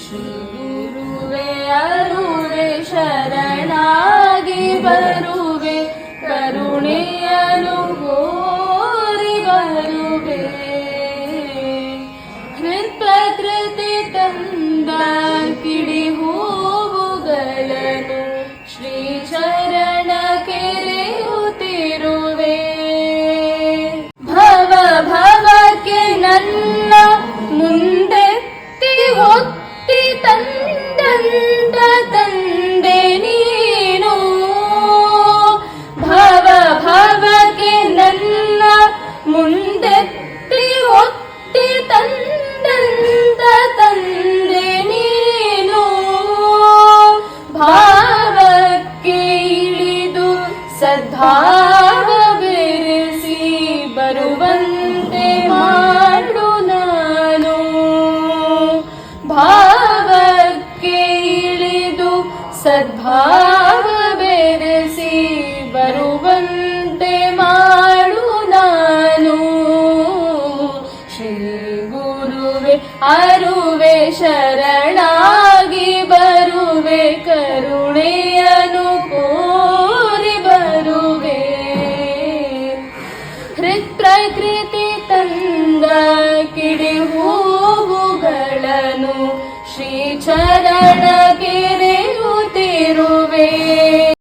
ಶ್ರೀ ಗುರುವೆ ಅರುವೆ ಶರಣಾಗಿ ಬರುವೆ ಕರುಣೆಯನು ಕೋರಿ ಬರುವೆ ಹೃತ್ಪ್ರಕೃತಿ ತಂದ ಕಿಡಿ ಹೂವುಗಳನ್ನು ಶ್ರೀ ಶರಣ ಕೆರೆಯುತ್ತಿರುವೆ ಭವ ಭವಕ್ಕೆ ನನ್ನ ಮುಂದೆತ್ತಿ ಹೊತ್ತಿ ತಂದಂತ ತಂದೆ ನೀನು ಭವ ಭವಕ್ಕೆ ನನ್ನ ಮುಂದೆತ್ತಿ ಹೊತ್ತಿ ತಂದಂತ ತಂದೆ ನೀನು ಭಾವಕ್ಕೆ ಇಳಿದು ಸದ್ಭಾವ ಬೆರೆಸಿ ಬರುವಂತೆ ಮಾಡು ನಾನು ಭಾವಕ್ಕೆ ಇಳಿದು ಸದ್ಭಾವ ಬೆರೆಸಿ ಬರುವಂತೆ ಮಾಡು ನಾನು ಶ್ರೀ ಗುರುವೆ ಅರುವೆ ಶರಣ